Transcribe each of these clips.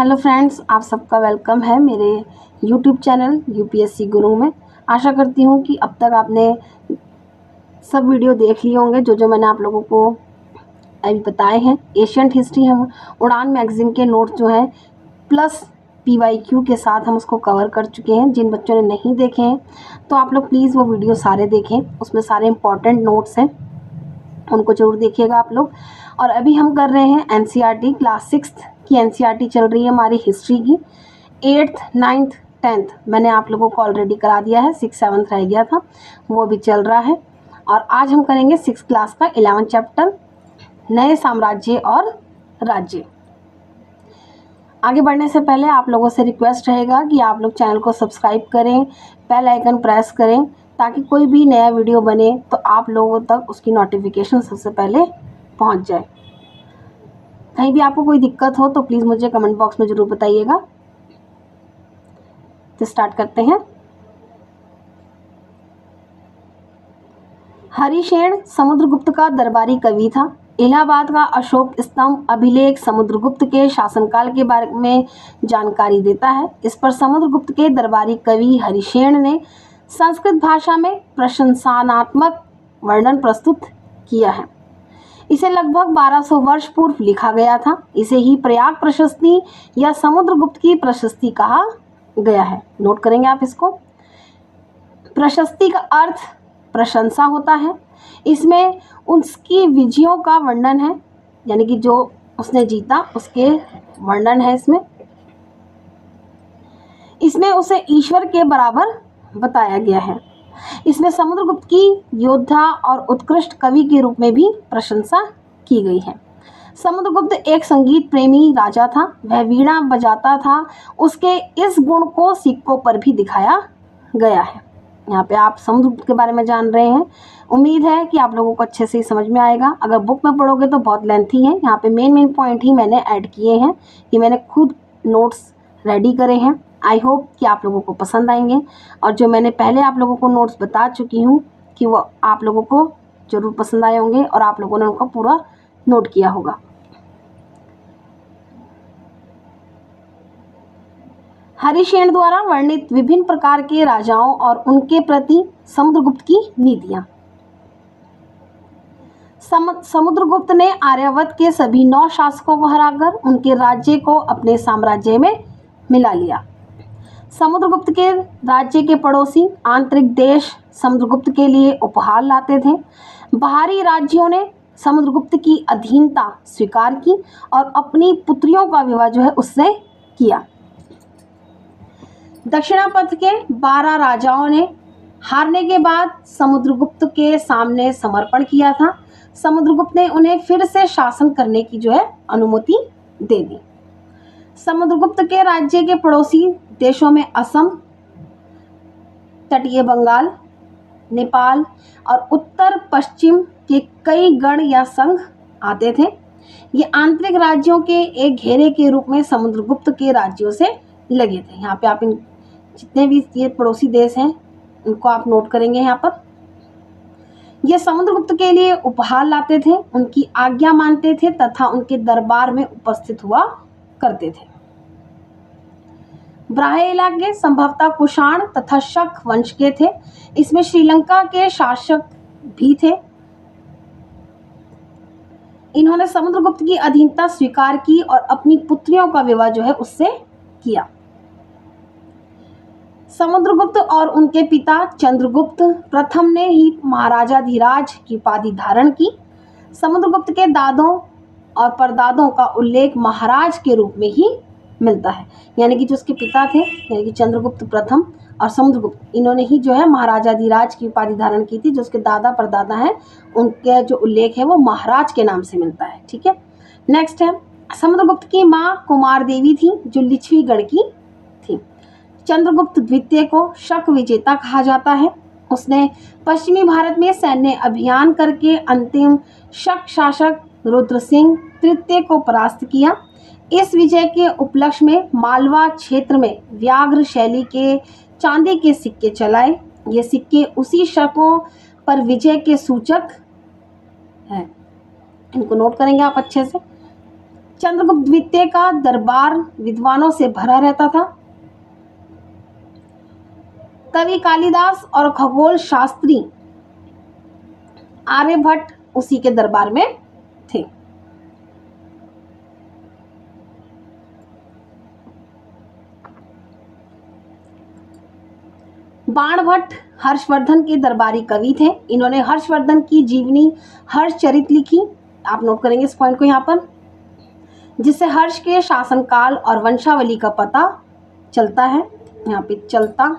Hello friends, आप सबका welcome है मेरे यूट्यूब चैनल यूपीएससी गुरु में। आशा करती हूँ कि अब तक आपने सब वीडियो देख लिए होंगे जो मैंने आप लोगों को अभी बताए हैं। एशियंट हिस्ट्री हम उड़ान मैगज़ीन के नोट्स जो हैं प्लस PYQ के साथ हम उसको कवर कर चुके हैं। जिन बच्चों ने नहीं देखे हैं तो आप लोग प्लीज़ वो वीडियो सारे देखें, उसमें सारे इंपॉर्टेंट नोट्स हैं, उनको ज़रूर देखिएगा आप लोग। और अभी हम कर रहे हैं NCERT क्लास 6 की NCERT चल रही है हमारी हिस्ट्री की। 8th 9th 10th मैंने आप लोगों को ऑलरेडी करा दिया है, 6th 7th रह गया था, वो भी चल रहा है। और आज हम करेंगे 6th क्लास का 11th चैप्टर, नए साम्राज्य और राज्य। आगे बढ़ने से पहले आप लोगों से रिक्वेस्ट रहेगा कि आप लोग चैनल को सब्सक्राइब करें, बेल आइकन प्रेस करें, ताकि कोई भी नया वीडियो बने तो आप लोगों तक उसकी नोटिफिकेशन सबसे पहले पहुंच जाए। कहीं भी आपको कोई दिक्कत हो तो प्लीज़ मुझे कमेंट बॉक्स में ज़रूर बताइएगा। तो स्टार्ट करते हैं। हरिशेन समुद्रगुप्त का दरबारी कवि था। इलाहाबाद का अशोक स्तंभ अभिलेख समुद्रगुप्त के शासनकाल के बारे में जानकारी देता है। इस पर समुद्रगुप्त के दरबारी कवि हरिशेन ने संस्कृत भाषा में प्रशंसात्मक वर्णन प्रस्तुत किया है। इसे लगभग 1200 वर्ष पूर्व लिखा गया था। इसे ही प्रयाग प्रशस्ति या समुद्रगुप्त की प्रशस्ति कहा गया है। नोट करेंगे आप इसको। प्रशस्ति का अर्थ प्रशंसा होता है। इसमें उसकी विजयों का वर्णन है, यानी कि जो उसने जीता उसके वर्णन है इसमें उसे ईश्वर के बराबर बताया गया है। इसमें समुद्रगुप्त की योद्धा और उत्कृष्ट कवि के रूप में भी प्रशंसा की गई है। समुद्रगुप्त एक संगीत प्रेमी राजा था। वह वीणा बजाता था। उसके इस गुण को सिक्कों पर भी दिखाया गया है। यहाँ पे आप समुद्रगुप्त के बारे में जान रहे हैं। उम्मीद है कि आप लोगों को अच्छे से ही समझ में आएगा। अगर बुक में पढ़ोगे तो बहुत लेंथी है। यहाँ पे मेन पॉइंट ही मैंने ऐड किए हैं, कि मैंने खुद नोट्स रेडी करे हैं। आई होप कि आप लोगों को पसंद आएंगे, और जो मैंने पहले आप लोगों को नोट्स बता चुकी हूँ कि वो आप लोगों को ज़रूर पसंद आए होंगे और आप लोगों ने उनका पूरा नोट किया होगा। हरिशेन द्वारा वर्णित विभिन्न प्रकार के राजाओं और उनके प्रति समुद्रगुप्त की नीतियां। समुद्रगुप्त ने आर्यावर्त के सभी 9 शासकों को हराकर उनके राज्य को अपने साम्राज्य में मिला लिया। समुद्रगुप्त के राज्य के पड़ोसी आंतरिक देश समुद्रगुप्त के लिए उपहार लाते थे। बाहरी राज्यों ने समुद्रगुप्त की अधीनता स्वीकार की और अपनी पुत्रियों का विवाह जो है उससे किया। दक्षिणापथ के 12 राजाओं ने हारने के बाद समुद्रगुप्त के सामने समर्पण किया था। समुद्रगुप्त ने उन्हें फिर से शासन करने की जो है अनुमति दे दी। समुद्रगुप्त के राज्य के पड़ोसी देशों में असम, तटीय बंगाल, नेपाल और उत्तर पश्चिम के कई गण या संघ आते थे। ये आंतरिक राज्यों के एक घेरे के रूप में समुद्रगुप्त के राज्यों से लगे थे। यहाँ पे आप इन जितने भी ये पड़ोसी देश हैं उनको आप नोट करेंगे। यहाँ पर ये समुद्रगुप्त के लिए उपहार लाते थे, उनकी आज्ञा मानते थे तथा उनके दरबार में उपस्थित हुआ करते थे। ब्राह्य इलाके संभवतः कुषाण तथा शक वंश के थे। इसमें श्रीलंका के शासक भी थे। इन्होंने समुद्रगुप्त की अधीनता स्वीकार की और अपनी पुत्रियों का विवाह जो है उससे किया। समुद्रगुप्त और उनके पिता चंद्रगुप्त प्रथम ने ही महाराजाधिराज की उपाधि धारण की। समुद्रगुप्त के दादों और परदादों का उल्लेख महाराज के रूप में ही मिलता है, यानी कि जो उसके पिता थे यानी कि चंद्रगुप्त प्रथम और समुद्रगुप्त, इन्होंने ही जो है महाराजाधिराज की उपाधि धारण की थी। जो उसके दादा परदादा हैं उनका जो उल्लेख है वो महाराज के नाम से मिलता है। ठीक है, नेक्स्ट है समुद्रगुप्त की माँ कुमार देवी थी जो लिच्छवी गण की थी। चंद्रगुप्त द्वितीय को शक विजेता कहा जाता है। उसने पश्चिमी भारत में सैन्य अभियान करके अंतिम शक शासक रुद्र सिंह तृतीय को परास्त किया। इस विजय के उपलक्ष्य में मालवा क्षेत्र में व्याघ्र शैली के चांदी के सिक्के चलाए। ये सिक्के उसी शकों पर विजय के सूचक हैं। इनको नोट करेंगे आप अच्छे से। चंद्रगुप्त द्वितीय का दरबार विद्वानों से भरा रहता था। कवि कालिदास और खगोल शास्त्री आर्यभट्ट उसी के दरबार में थे। बाणभट्ट हर्षवर्धन के दरबारी कवि थे। इन्होंने हर्षवर्धन की जीवनी हर्षचरित लिखी। आप नोट करेंगे इस पॉइंट को यहाँ पर, जिससे हर्ष के शासनकाल और वंशावली का पता चलता है। यहाँ पे चलता,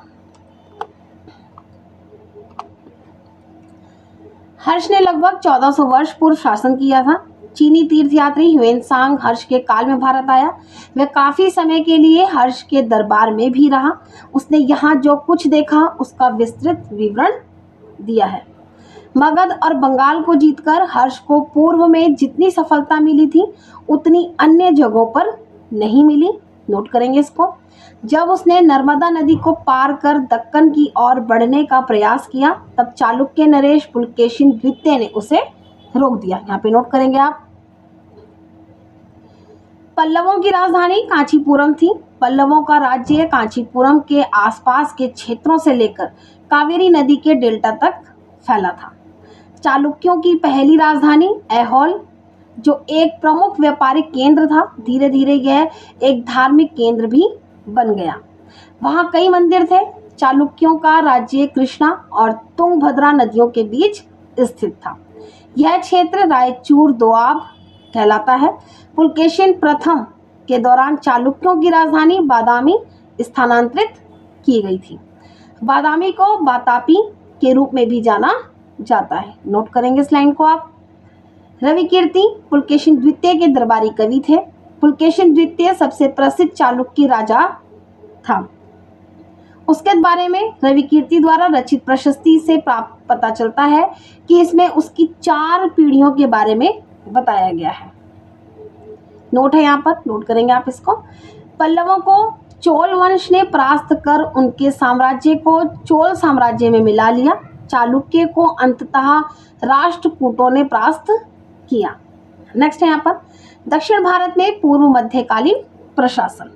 हर्ष ने लगभग 1400 वर्ष पूर्व शासन किया था। चीनी तीर्थयात्री ह्वेनसांग हर्ष के काल में भारत आया। वह काफी समय के लिए हर्ष के दरबार में भी रहा। उसने यहाँ जो कुछ देखा उसका विस्तृत विवरण दिया है। मगध और बंगाल को जीतकर हर्ष को पूर्व में जितनी सफलता मिली थी उतनी अन्य जगहों पर नहीं मिली। नोट करेंगे इसको। जब उसने नर्मदा नदी को पार कर दक्कन की ओर बढ़ने का प्रयास किया तब चालुक्य नरेश पुलकेशिन द्वितीय ने उसे रोक दिया। यहाँ पे नोट करेंगे आप। पल्लवों की राजधानी कांचीपुरम थी। पल्लवों का राज्य कांचीपुरम के आसपास के क्षेत्रों से लेकर कावेरी नदी के डेल्टा तक फैला था। चालुक्यों की पहली राजधानी ऐहोल, जो एक प्रमुख व्यापारिक केंद्र था, धीरे धीरे यह एक धार्मिक केंद्र भी बन गया। वहाँ कई मंदिर थे। चालुक्यों का राज्य कृष्णा और तुंगभद्रा नदियों के बीच स्थित था। यह क्षेत्र रायचूर दोआब कहलाता है। पुलकेशिन प्रथम के दौरान चालुक्यों की राजधानी बादामी स्थानांतरित की गई थी। बादामी को बातापी के रूप में भी जाना जाता है। नोट करेंगे इस लाइन को आप। रविकीर्ति पुलकेशिन द्वितीय के दरबारी कवि थे। पुलकेशिन द्वितीय सबसे प्रसिद्ध चालुक्य राजा था। उसके बारे में रविकीर्ति द्वारा रचित प्रशस्ति से प्राप्त पता चलता है कि इसमें उसकी 4 पीढ़ियों के बारे में बताया गया है। नोट है यहाँ पर, नोट करेंगे आप इसको। पल्लवों को चोल वंश ने परास्त कर उनके साम्राज्य को चोल साम्राज्य में मिला लिया। चालुक्य को अंततः राष्ट्रकूटों ने परास्त किया। नेक्स्ट है यहाँ पर, दक्षिण भारत में पूर्व मध्यकालीन प्रशासन।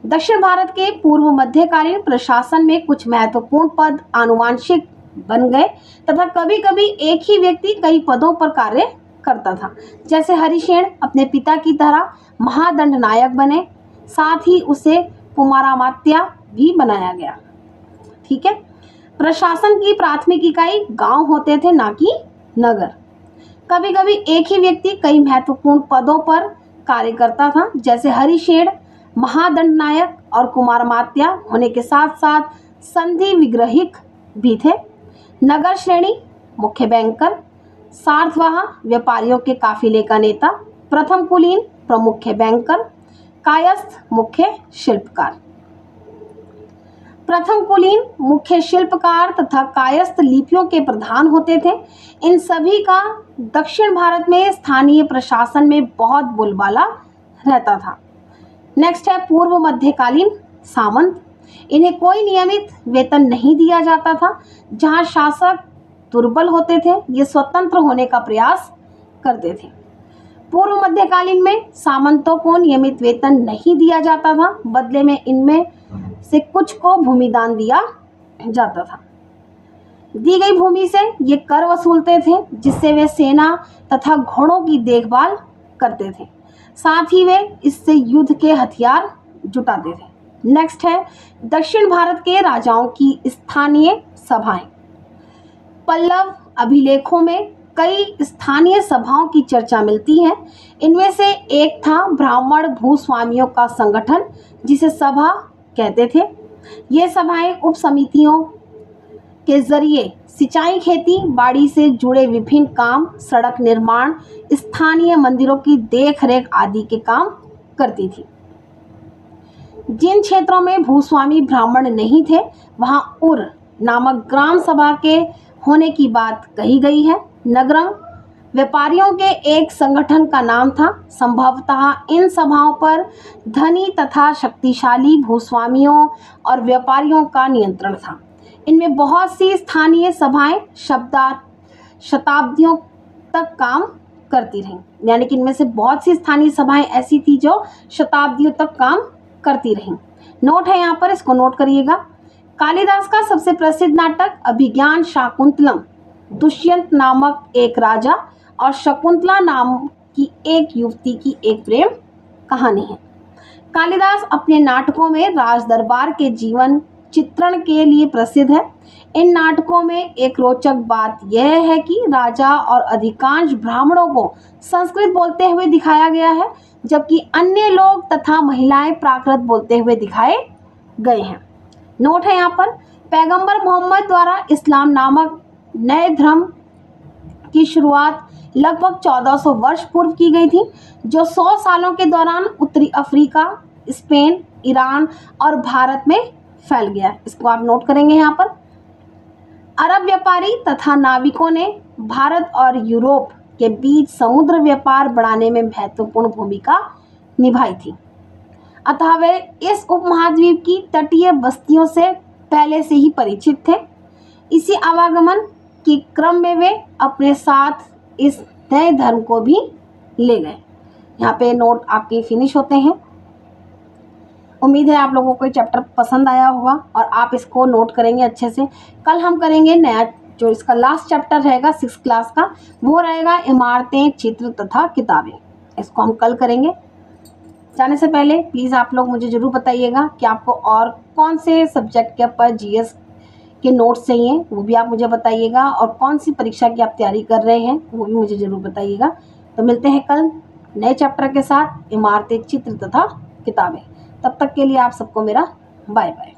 दक्षिण भारत के पूर्व मध्यकालीन प्रशासन में कुछ महत्वपूर्ण पद आनुवांशिक बन गए तथा कभी कभी एक ही व्यक्ति कई पदों पर कार्य करता था। जैसे हरिसेन अपने पिता की तरह महादंड नायक बने, साथ ही उसे कुमारामात्या भी बनाया गया। ठीक है। प्रशासन की प्राथमिक इकाई गांव होते थे, ना कि नगर। कभी कभी एक ही व्यक्ति कई महत्वपूर्ण पदों पर कार्य करता था। जैसे हरिसेन महादंड नायक और कुमारमात्या होने के साथ साथ संधि विग्रहिक भी थे। नगर श्रेणी मुख्य बैंकर, सार्थवाह व्यापारियों के काफिले का नेता, प्रथम कुलीन प्रमुख बैंकर, कायस्थ मुख्य शिल्पकार। प्रथम कुलीन मुख्य शिल्पकार तथा कायस्थ लिपियों के प्रधान होते थे। इन सभी का दक्षिण भारत में स्थानीय प्रशासन में बहुत बोलबाला रहता था। नेक्स्ट है पूर्व मध्यकालीन सामंत। इन्हें कोई नियमित वेतन नहीं दिया जाता था। जहां शासक दुर्बल होते थे, ये स्वतंत्र होने का प्रयास करते थे। पूर्व मध्यकालीन में सामंतों को नियमित वेतन नहीं दिया जाता था, बदले में इनमें से कुछ को भूमिदान दिया जाता था। दी गई भूमि से ये कर वसूलते थे, जिससे वे सेना तथा घोड़ों की देखभाल करते थे। साथ ही वे इससे युद्ध के हथियार जुटाते थे। नेक्स्ट है दक्षिण भारत के राजाओं की स्थानीय सभाएं। पल्लव अभिलेखों में कई स्थानीय सभाओं की चर्चा मिलती है। इनमें से एक था ब्राह्मण भूस्वामियों का संगठन, जिसे सभा कहते थे। ये सभाएं उप समितियों के जरिए सिंचाई, खेती बाड़ी से जुड़े विभिन्न काम, सड़क निर्माण, स्थानीय मंदिरों की देखरेख आदि के काम करती थी। जिन क्षेत्रों में भूस्वामी ब्राह्मण नहीं थे, वहां उर नामक ग्राम सभा के होने की बात कही गई है। नगरम व्यापारियों के एक संगठन का नाम था। संभवतः इन सभाओं पर धनी तथा शक्तिशाली भूस्वामियों और व्यापारियों का नियंत्रण था। इनमें बहुत सी स्थानीय सभाएं शताब्दियों तक काम करती रहीं, यानी कि इनमें से बहुत सी स्थानीय सभाएं ऐसी थी जो शताब्दियों तक काम करती रहीं। नोट है यहाँ पर, इसको नोट करिएगा। कालिदास का सबसे प्रसिद्ध नाटक अभिज्ञान शाकुंतलम दुष्यंत नामक एक राजा और शकुंतला नाम की एक युवती की एक प्रेम कहानी है। कालिदास अपने नाटकों में राज दरबार के जीवन चित्रण के लिए प्रसिद्ध है। इन नाटकों में एक रोचक बात यह है कि राजा और अधिकांश ब्राह्मणों को संस्कृत बोलते हुए दिखाया गया है, जबकि अन्य लोग तथा महिलाएं प्राकृत बोलते हुए दिखाए गए हैं। नोट है यहाँ पर, पैगंबर मोहम्मद द्वारा इस्लाम नामक नए धर्म की शुरुआत लगभग 1400 वर्ष पूर्व की गई थी, जो 100 सालों के दौरान उत्तरी अफ्रीका, स्पेन, ईरान और भारत में फैल गया। इसको आप नोट करेंगे यहाँ पर। अरब व्यापारी तथा नाविकों ने भारत और यूरोप के बीच समुद्र व्यापार बढ़ाने में महत्वपूर्ण भूमिका निभाई थी, अतः वे इस उपमहाद्वीप की तटीय बस्तियों से पहले से ही परिचित थे। इसी आवागमन के क्रम में वे अपने साथ इस नए धर्म को भी ले गए। यहाँ पे नोट आपके फिनिश होते हैं। उम्मीद है आप लोगों को ये चैप्टर पसंद आया होगा और आप इसको नोट करेंगे अच्छे से। कल हम करेंगे नया, जो इसका लास्ट चैप्टर रहेगा 6th क्लास का, वो रहेगा इमारतें, चित्र तथा किताबें। इसको हम कल करेंगे। जाने से पहले प्लीज़ आप लोग मुझे ज़रूर बताइएगा कि आपको और कौन से सब्जेक्ट के ऊपर जीएस के नोट्स चाहिए, वो भी आप मुझे बताइएगा, और कौन सी परीक्षा की आप तैयारी कर रहे हैं वो भी मुझे ज़रूर बताइएगा। तो मिलते हैं कल नए चैप्टर के साथ, इमारतें, चित्र तथा किताबें। तब तक के लिए आप सबको मेरा बाय बाय।